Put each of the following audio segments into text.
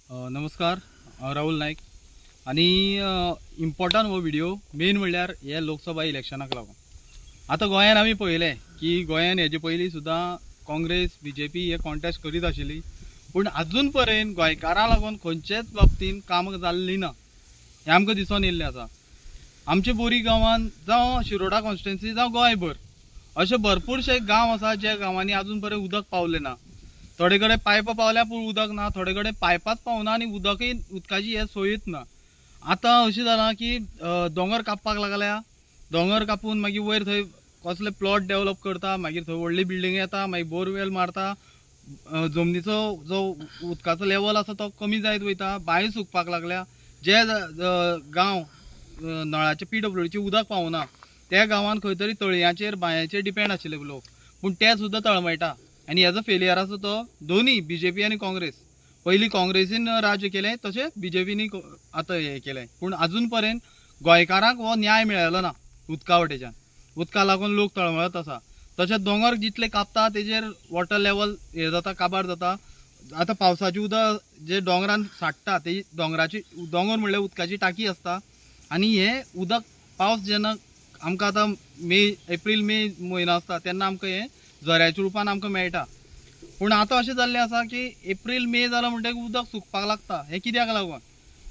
नमस्कार, राहुल नाईक आणि इम्पॉर्टंट हो व्हिडिओ मेन म्हणल्यार हे लोकसभा इलेक्शनाक लागून. आता गोंयान आमी पळयलें की गोंयान हेजे पयलीं सुद्दां काँग्रेस बीजेपी हे कॉन्टेस्ट करीत आशिल्ली, पूण आजून पर्यंत गोंयकारां लागून खंयचेच बाबतीन काम जाल्ली ना हें आमकां दिसून येयल्लें आसा. आमचे बोरी गांवांत जावं शिरोडा कॉन्स्टिट्युएन्सी जावं गोंयभर अशे भरपूरशे गांव आसा ज्या गांवांनी आजून पर्यंत उदक पावलें ना. थोडे कडेन पायप पावल्या पूण उदक ना, थोडे कडेन पायपाच पावना आनी उदकाची हे सोयच ना. आतां अशें जालां की दोंगर कापपाक लागल्या, दोंगर कापून मागीर वयर थंय कसले प्लॉट डेव्हलप करता, मागीर थंय व्हडली बिल्डिंग येता, मागीर बोरवेल मारता, जमनीचो जो उदकाचो लेवल आसा तो कमी जायत वयता, बांयो सुकपाक लागल्या. जे गांव नळाचे PWDचे उदक पावना त्या गांवांत खंय तरी तळयांचेर बांयाचेर डिपेंड आशिल्ले लोक, पूण ते सुद्दां तळमळटा. आनी हेजो फेलियर आसा तो दोन्ही बीजेपी आनी काँग्रेस. पयलीं काँग्रेसीन राज्य केलें तशें बीजेपीनी आतां हें केलें, पूण आजून पर्यंत गोंयकारांक हो न्याय मेळ्ळो ना. उदका वाटेच्यान उदका लागून लोक तळमळत आसा. तशेंच दोंगर जितले कापता तेजेर वॉटर लेवल हे जाता, काबार जाता. आतां पावसाचें उदक जे दोंगरान साठटा ते दोंगर म्हणल्यार उदकाची टाकी आसता, आनी हें उदक पावस जेन्ना आमकां आतां एप्रील मे म्हयनो आसता तेन्ना आमकां हें झऱ्याच्या रुपान आमकां मेळटा. पूण आतां अशें जाल्लें आसा की एप्रील मे जालो म्हणटकीर उदक सुकपाक लागता. हें कित्याक लागून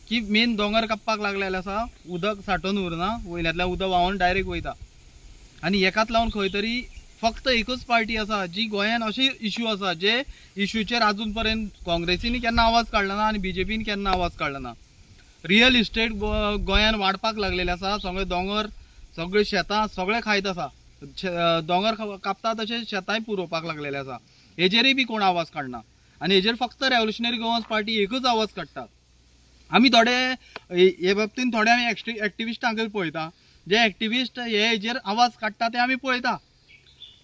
की मेन दोंगर कापपाक लागलेले आसा, उदक सांठोवन उरना, वयल्यांतल्यान उदक व्हांवून डायरेक्ट वयता. आनी हेकाच लागून खंय तरी फक्त एकूच पार्टी आसा जी गोंयान अशे इश्यू आसा जे इश्यूचेर आजून पर्यंत काँग्रेसीन केन्ना आवाज काडला ना आनी बीजेपीन केन्ना आवाज काडला ना. रियल इस्टेट गोंयान वाडपाक लागलेले आसा. सगळे दोंगर, सगळे शेतां सगळे खायत आसा. दोंगर कापता तशें शेतांय पुरोवपाक लागलेले आसा. हेजेरय बी कोण आवाज काडना आनी हेजेर फक्त रेव्होल्युशनरी गोवन्स पार्टी एकूच आवाज काडटा. आमी थोडे हे बाबतीन थोडे आमी एक्टिविस्टांकय पळयता, जे एक्टिविस्ट हेजेर आवाज काडटा ते आमी पळयता,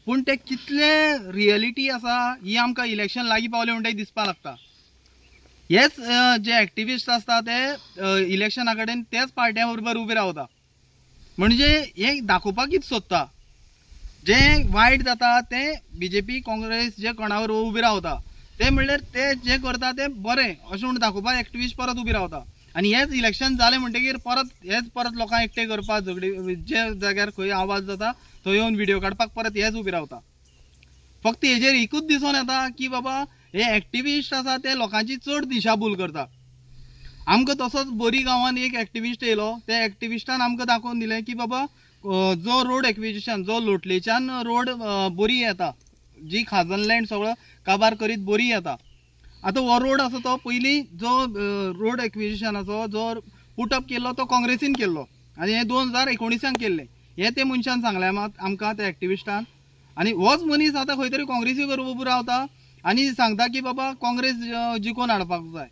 पूण ते कितले रियलिटी आसा ही आमकां इलेक्शन लागीं पावले म्हणटकीर दिसपाक लागता. हेच जे एक्टिविस्ट आसता ते इलेक्शना कडेन तेच पार्ट्यां बरोबर उबे रावता. म्हणजे हे दाखोवपाक कितें सोदता, जे वायट जाता ते बीजेपी काँग्रेस जे कोणावर उबे रावता ते म्हणल्यार ते जे करता ते बरें अशें म्हणून दाखोवपाक एक्टिविस्ट परत उबे रावता. आनी हेच इलेक्शन जालें म्हणटकीर परत लोकांक एकठांय करपाक झगडी जे जाग्यार खंय आवाज जाता थंय येवन व्हिडिओ काडपाक परत हेच उबे रावता. फक्त हेजेर एकूच दिसून येता की बाबा हे एक्टिविस्ट आसा ते लोकांची चड दिशाभूल करता. आमकां तसोच बोरी गांवांत एक एक्टिविस्ट येयलो, त्या एक्टिविस्टान आमकां दाखोवन दिलें की बाबा जो रोड एक्विजिशन जो लोटलेच्यान रोड बोरी येता, जी खाजन लँड सगळो काबार करीत बोरी येता. आतां हो रोड आसा तो पयलीं जो रोड एक्विजिशनाचो जो पुटअप केल्लो तो काँग्रेसीन केल्लो आनी हे 2019 केल्लें. हे ते मनशान सांगलें आमकां त्या एक्टिविस्टान. आनी होच मनीस आतां खंय तरी काँग्रेसी बरोबर उबो रावता आनी सांगता की बाबा काँग्रेस जिखून हाडपाक जाय.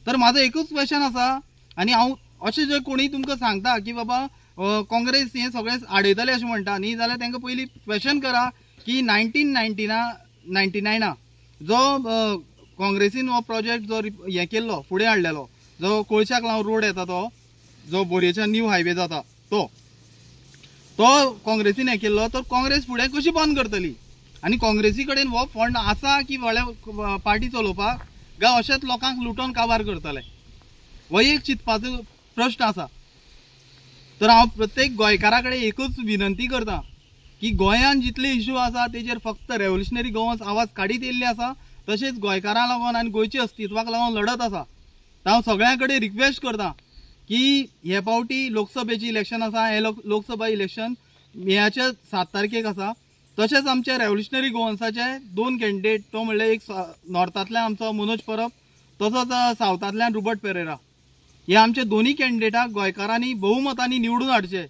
तर म्हाजो एकूच क्वेश्चन आसा आनी हांव अशें जे कोणी तुमकां सांगता की बाबा काँग्रेस हें सगळें आडयतले अशें म्हणटा न्ही, जाल्यार तांकां पयलीं क्वेश्चन करा की 1999 जो काँग्रेसीन हो प्रोजेक्ट जो हें केल्लो फुडें हाडलेलो, जो कोळशाक लावन रोड येता तो, जो बोरयेच्यान न्यू हायवे जाता तो काँग्रेसीन हें केल्लो, तर काँग्रेस फुडें कशी बंद करतली आनी काँग्रेसी कडेन हो फंड आसा की व्हडल्या पार्टी चलोवपाक काय अशेंच लोकांक लुटोवन काबार करतले, हो एक चिंतपाचो प्रश्न आसा. तर हांव प्रत्येक गोंयकारा कडेन एकूच विनंती करता की गोंयान जितले इश्यू आसा तेजेर फक्त रेव्होल्युशनरी गोवन्स आवाज काडीत येयल्ले आसा, तशेंच गोंयकारां लागून आनी गोंयच्या अस्तित्वाक लागून लढत आसा. हांव सगळ्यां कडेन रिक्वेस्ट करता की हे फावटी लोकसभेची इलेक्शन आसा, हे लोकसभा इलेक्शन मेयाच्या 7 तारखेक आसा. तशेंच आमचे रेव्होल्युशनरी गोवन्साचे 2 कॅन्डिडेट, तो म्हणल्यार एक नॉर्थांतल्यान आमचो मनोज परब, तसोच सावथांतल्यान रॉबर्ट पेरेरा. हे आमचे दोन्ही कॅन्डिडेटाक गोंयकारांनी बहुमतांनी निवडून हाडचे.